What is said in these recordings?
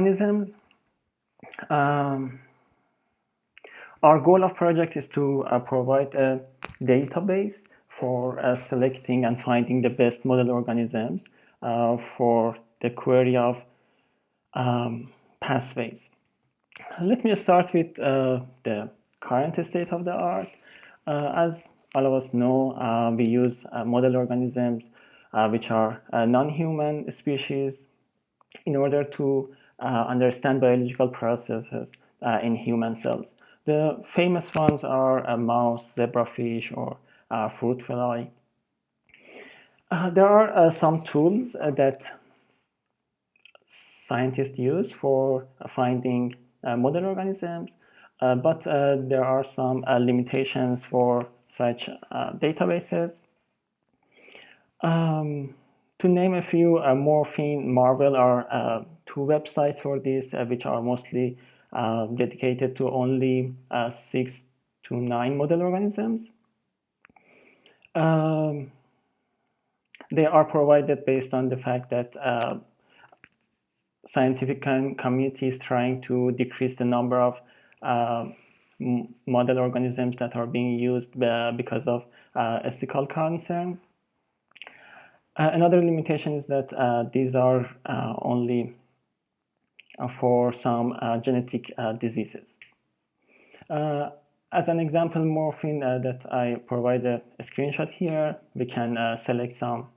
Organisms. Our goal of project is to provide a database for selecting and finding the best model organisms for the query of pathways. Let me start with the current state of the art. As all of us know, we use model organisms which are non-human species in order to understand biological processes in human cells. The famous ones are a mouse, zebrafish, or fruit fly. There are some tools that scientists use for finding model organisms, but there are some limitations for such databases. To name a few, Morphine, Marvel are two websites for this, which are mostly dedicated to only 6 to 9 model organisms. They are provided based on the fact that scientific community is trying to decrease the number of model organisms that are being used because of ethical concern. Another limitation is that these are only for some genetic diseases. As an example, morphine that I provide a screenshot here, we can select some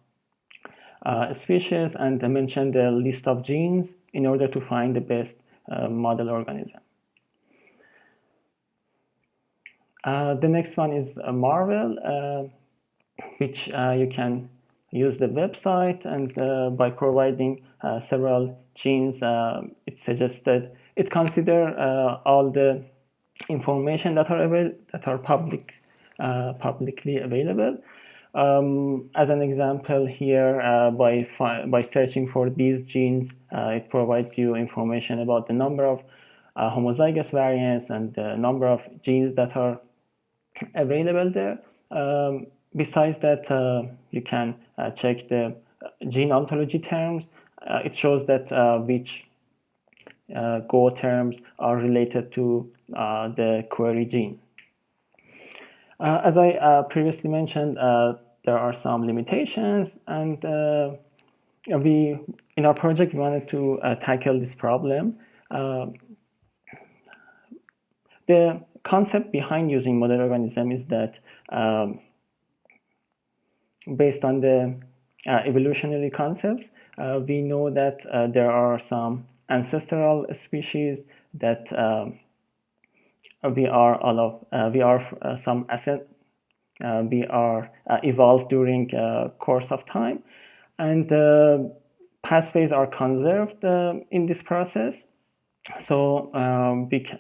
species and mention the list of genes in order to find the best model organism. The next one is Marvel, which you can use the website, and by providing several genes, it suggests that it considers all the information that are publicly available. As an example here, by searching for these genes, it provides you information about the number of homozygous variants and the number of genes that are available there. Besides that, you can check the gene ontology terms. It shows that which Go terms are related to the query gene. As I previously mentioned, there are some limitations, and in our project we wanted to tackle this problem. The concept behind using model organism is that based on the evolutionary concepts, we know that there are some ancestral species that we are evolved during course of time, and pathways are conserved in this process. So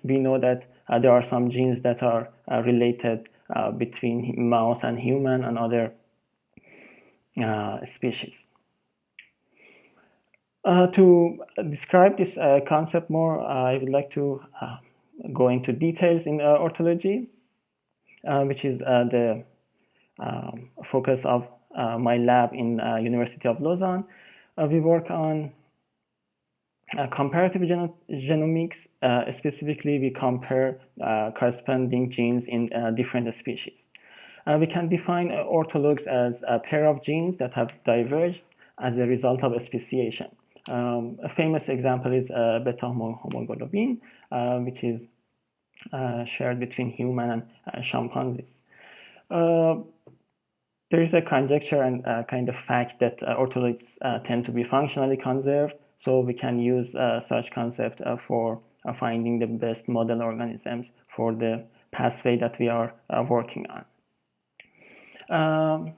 we know that there are some genes that are related between mouse and human and other species. To describe this concept more, I would like to go into details in orthology, which is the focus of my lab in University of Lausanne. We work on comparative genomics. Specifically, we compare corresponding genes in different species. We can define orthologs as a pair of genes that have diverged as a result of speciation. A famous example is beta homoglobin, which is shared between human and chimpanzees. There is a conjecture and kind of fact that orthologs tend to be functionally conserved, so we can use such concept for finding the best model organisms for the pathway that we are working on.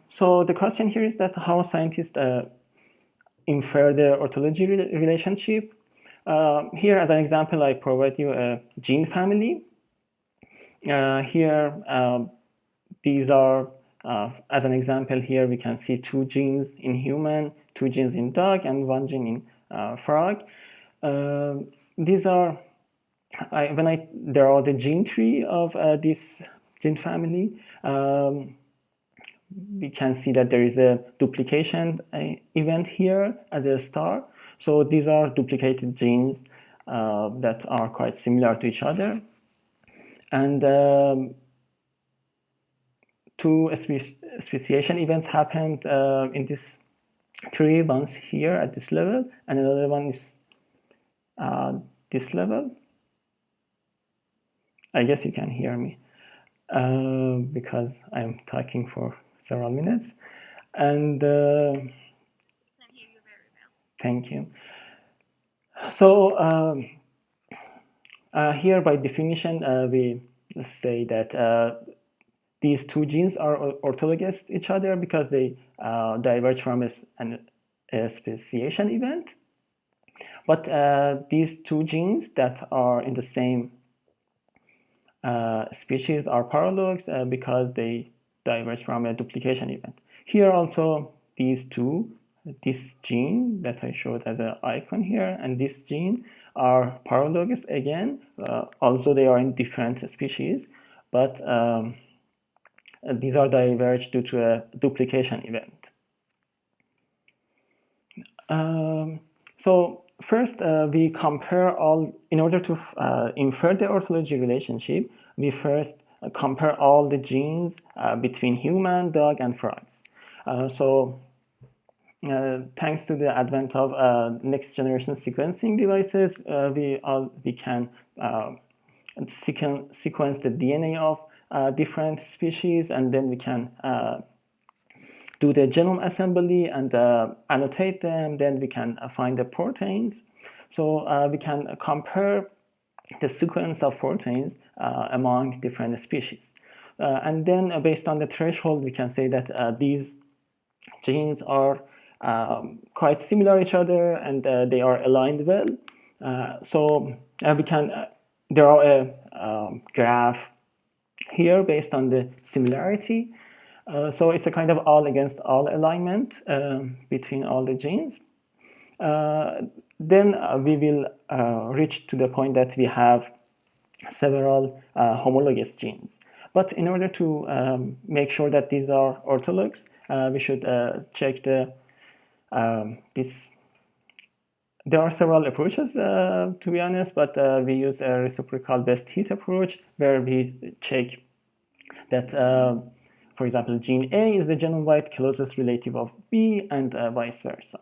So the question here is that how scientists infer the orthology relationship. Here, as an example, I provide you a gene family. Here, these are, as an example, here we can see 2 genes in human, 2 genes in dog, and 1 gene in frog. These are, there are the gene tree of this gene family. We can see that there is a duplication event here as a star. So these are duplicated genes. that are quite similar to each other. And two speciation events happened in this tree, once here at this level, and another one is this level. I guess you can hear me because I'm talking for several minutes. And Can hear you very well. thank you. So here, by definition, we say that these two genes are orthologous to each other because they diverge from a speciation event. But these two genes that are in the same species are paralogs because they diverge from a duplication event. Here also, these two, this gene that I showed as an icon here and this gene are paralogs again, although they are in different species, but these are diverged due to a duplication event. So first, we compare all, in order to infer the orthology relationship, we first compare all the genes between human, dog, and frogs. Thanks to the advent of next generation sequencing devices, we can sequence the DNA of different species, and then we can do the genome assembly and annotate them. Then we can find the proteins. So we can compare the sequence of proteins among different species. And then based on the threshold, we can say that these genes are quite similar to each other and they are aligned well. There are a graph here based on the similarity. So it's a kind of all against all alignment between all the genes. Then we will reach to the point that we have several homologous genes. But in order to make sure that these are orthologs, we should check this. There are several approaches, to be honest, but we use a reciprocal best hit approach where we check that for example, gene A is the genome-wide closest relative of B, and vice versa.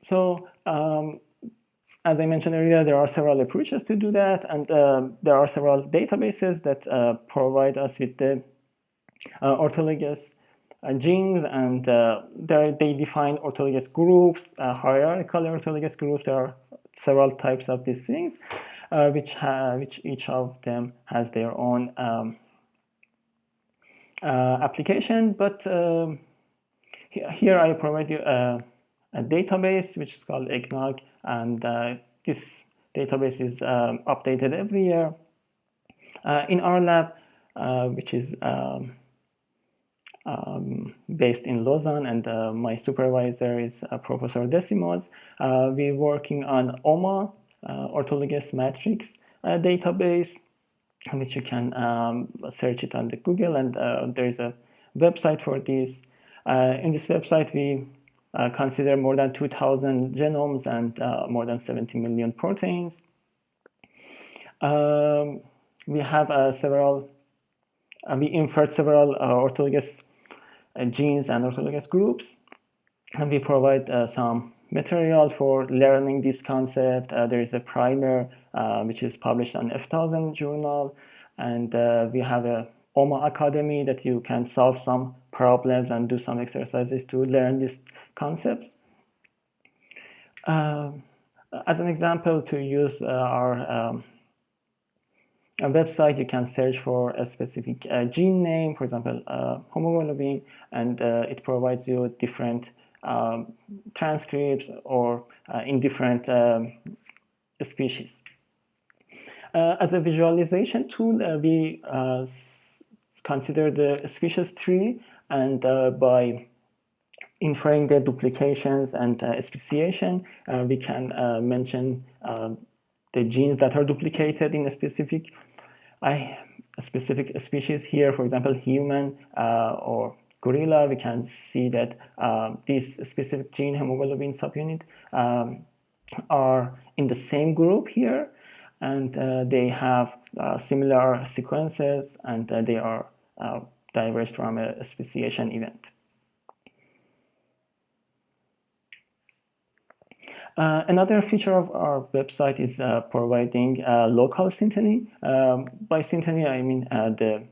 So, as I mentioned earlier, there are several approaches to do that, and there are several databases that provide us with the orthologous genes, and they define orthologous groups, hierarchical orthologous groups. There are several types of these things, which each of them has their own application, but here I provide you a database which is called EGNOG, and this database is updated every year. In our lab, which is based in Lausanne, and my supervisor is Professor Decimos, we're working on OMA, orthologous matrix database, which you can search it on the Google, and there is a website for this. In this website, we consider more than 2,000 genomes and more than 70 million proteins. We have we inferred several orthologous genes and orthologous groups, and we provide some material for learning this concept. There is a primer which is published on F1000 journal, and we have a OMA Academy that you can solve some problems and do some exercises to learn these concepts. As an example, to use our website, you can search for a specific gene name, for example, hemoglobin, and it provides you different transcripts or in different species. As a visualization tool, we consider the species tree, and by inferring the duplications and speciation, we can mention the genes that are duplicated in a specific species. Here, for example, human or gorilla, we can see that this specific gene, hemoglobin subunit, are in the same group here, and they have similar sequences, and they are diverged from a speciation event. Another feature of our website is providing local synteny. By synteny, I mean the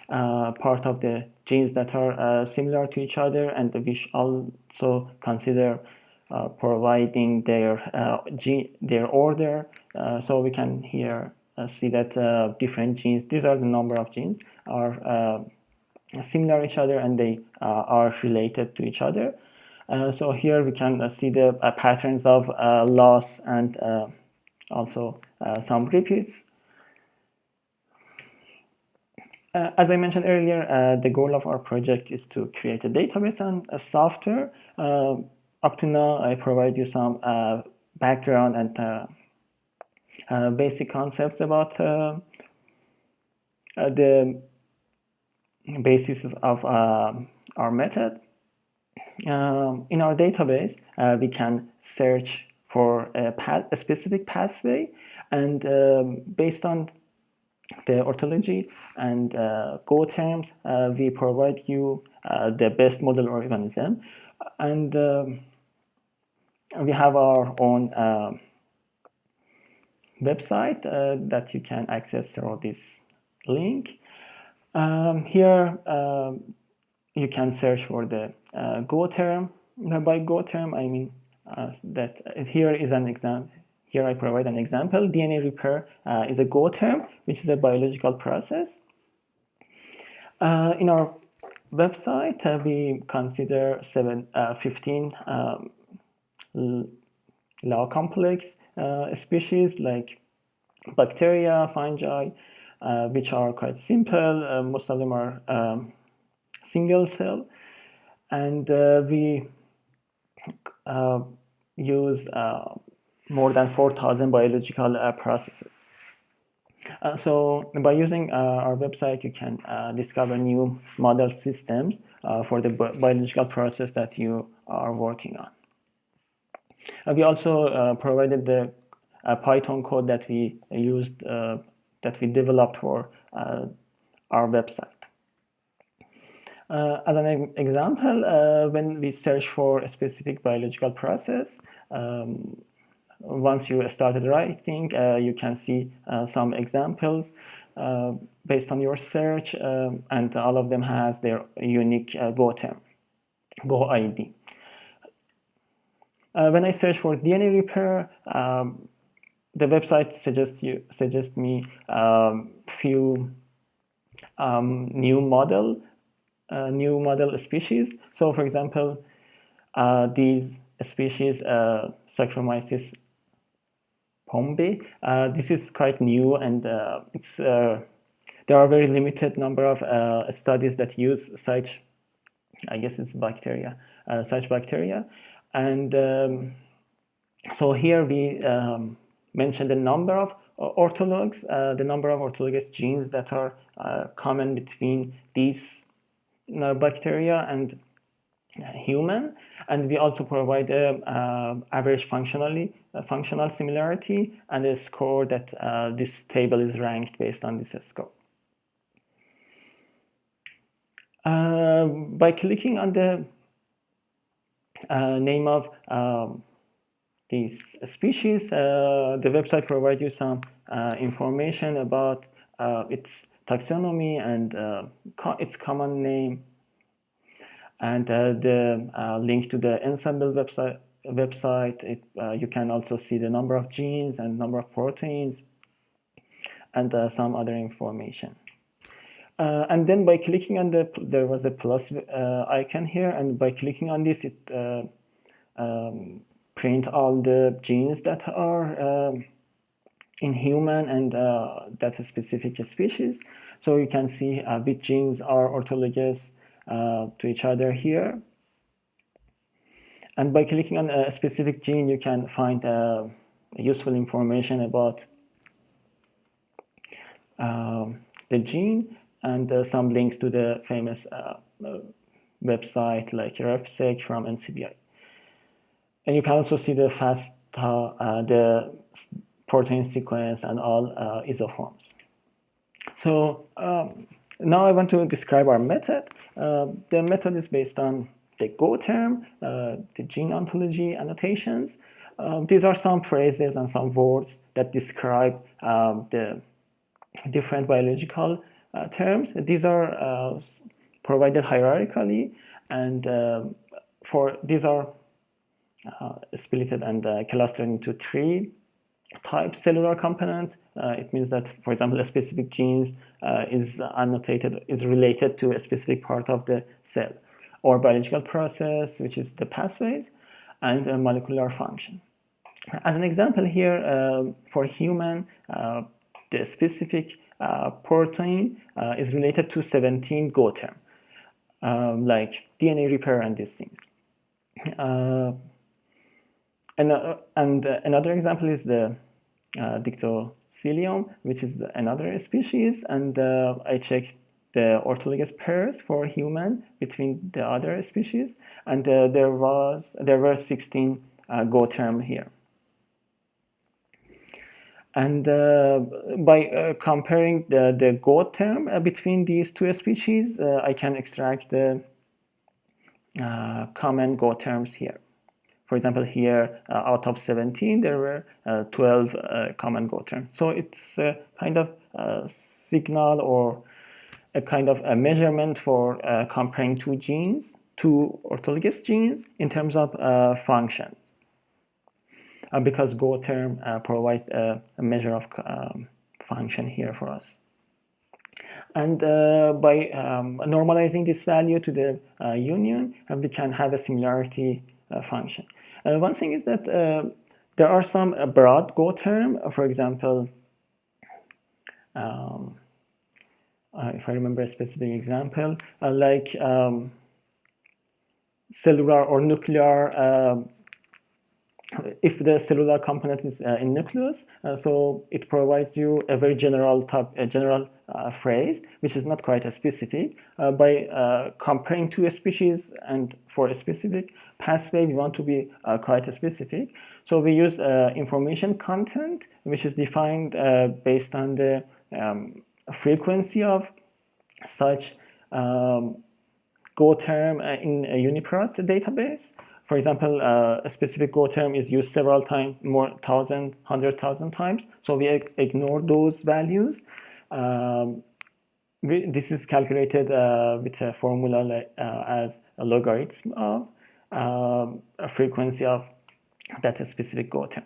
part of the genes that are similar to each other, and we also consider providing their order. So we can here see that different genes, these are the number of genes, are similar to each other, and they are related to each other. So here we can see the patterns of loss and also some repeats. As I mentioned earlier, the goal of our project is to create a database and a software. Up to now, I provide you some background and basic concepts about the basis of our method. In our database, we can search for a specific pathway, and based on the orthology and Go terms, we provide you the best model organism, and we have our own website that you can access through this link. Here you can search for the Go term. By Go term, I mean that here is an example. Here I provide an example. DNA repair is a Go term, which is a biological process. In our website, we consider 15 law complex species like bacteria, fungi, which are quite simple. Most of them are single cell, and we use more than 4,000 biological processes. So by using our website, you can discover new model systems for the biological process that you are working on. We also provided the Python code that we used, that we developed for our website. As an example, when we search for a specific biological process, once you started writing, you can see some examples based on your search, and all of them has their unique Go term, Go ID. When I search for DNA repair, the website suggests me few new model species. So, for example, these species, Saccharomyces pombe, this is quite new, and there are very limited number of studies that use such, I guess it's bacteria, such bacteria, and so here we mention the number of orthologs, the number of orthologous genes that are common between these bacteria and human, and we also provide a average functional similarity and a score that this table is ranked based on this score. By clicking on the name of these species, the website provides you some information about its taxonomy and its common name, and the link to the ensemble website. You can also see the number of genes and number of proteins and some other information. And then by clicking on there was a plus icon here, and by clicking on this, it print all the genes that are in human and that specific species. So you can see which genes are orthologous to each other here. And by clicking on a specific gene, you can find useful information about the gene, and some links to the famous website like RefSeq from NCBI. And you can also see the FASTA, the protein sequence, and all isoforms. So now I want to describe our method. The method is based on the Go term, the gene ontology annotations. These are some phrases and some words that describe the different biological terms. These are provided hierarchically, and for these are splitted and clustered into three types. Cellular component, it means that, for example, a specific gene is annotated, is related to a specific part of the cell, or biological process, which is the pathways, and molecular function. As an example here, for human, the specific protein is related to 17 Go terms, like DNA repair and these things. And another example is the dictyostelium, which is another species, and I checked the orthologous pairs for human between the other species, and there were 16 Go term here. And by comparing the Go term between these two species, I can extract the common Go terms here. For example, here, out of 17, there were 12 common Go terms. So it's a kind of signal or a kind of a measurement for comparing two genes, two orthologous genes, in terms of functions. Because Go term provides a measure of function here for us. And by normalizing this value to the union, we can have a similarity function. One thing is that there are some broad Go term. For example, if I remember a specific example, like cellular or nuclear. If the cellular component is in nucleus, so it provides you a very general phrase, which is not quite specific. By comparing two species, and for a specific pathway, we want to be quite specific. So we use information content, which is defined based on the frequency of such Go term in a UniProt database. For example, a specific Go term is used several times, more 1,000, 100,000 times. So we ignore those values. This is calculated with a formula as a logarithm of a frequency of that specific Go term.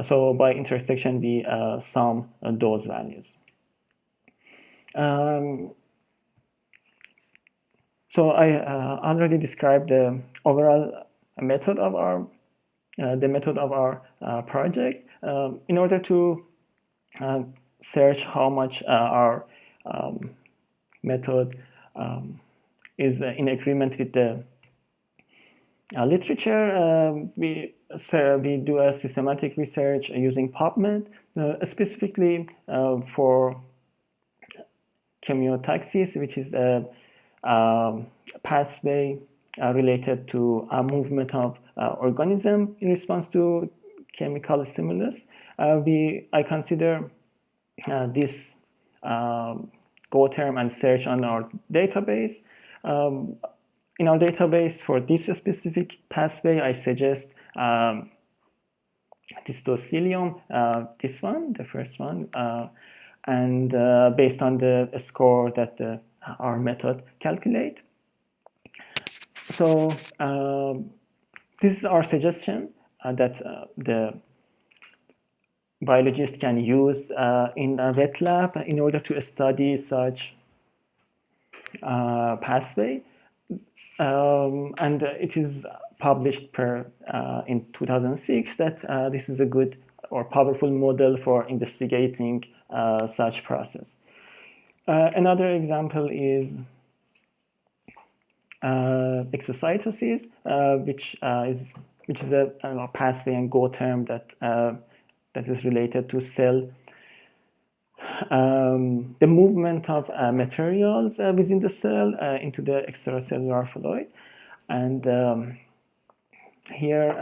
So by intersection, we sum those values. So I already described the overall method of our project. In order to search how much our method is in agreement with the literature, we do a systematic research using PubMed, specifically for chemiotaxis, which is a pathway related to movement of organism in response to chemical stimulus. I consider this Go term and search on our database. In our database for this specific pathway, I suggest dictyostelium, this one, the first one, and based on the score that our method calculate. So this is our suggestion that the biologist can use in a wet lab in order to study such pathway. And it is published in 2006 that this is a good or powerful model for investigating such process. Another example is exocytosis, which is a pathway and Go term that is related to cell the movement of materials within the cell into the extracellular fluid, and Here,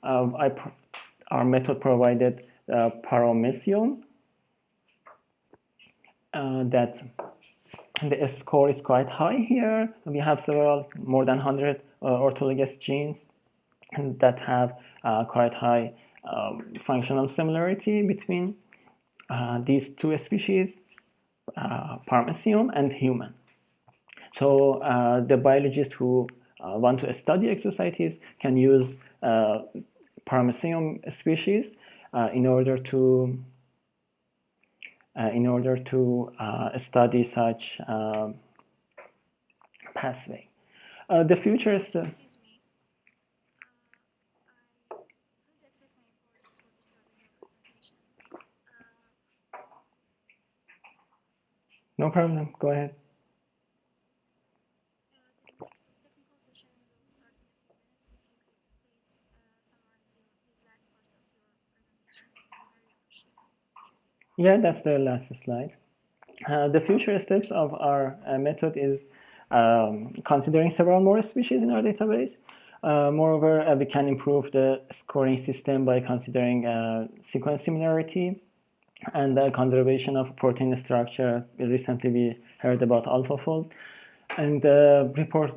our method provided paramecium that the score is quite high here. We have several, more than 100 orthologous genes that have quite high functional similarity between these two species, paramecium and human. So the biologists who want to study exocytes can use paramecium species in order to study such pathway. The future is the Excuse me. Please accept my apologies for disturbing your presentation. no problem. Go ahead. The next technical session will start in a few minutes. If you could please summarize these last parts of your presentation, it would be very appreciated. Thank you. Yeah, that's the last slide. The future steps of our method is considering several more species in our database. Moreover, we can improve the scoring system by considering sequence similarity and the conservation of protein structure. Recently, we heard about AlphaFold. And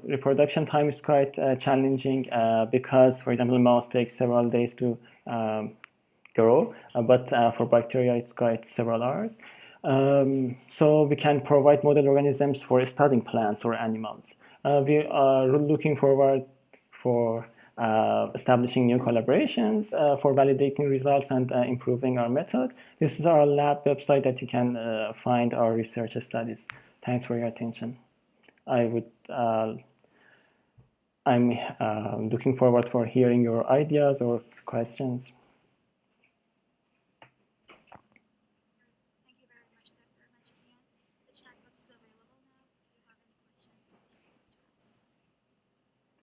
reproduction time is quite challenging because, for example, mouse takes several days to grow, but for bacteria, it's quite several hours. So we can provide model organisms for studying plants or animals. We are looking forward for establishing new collaborations, for validating results and improving our method. This is our lab website that you can find our research studies. Thanks for your attention. I'm looking forward for hearing your ideas or questions.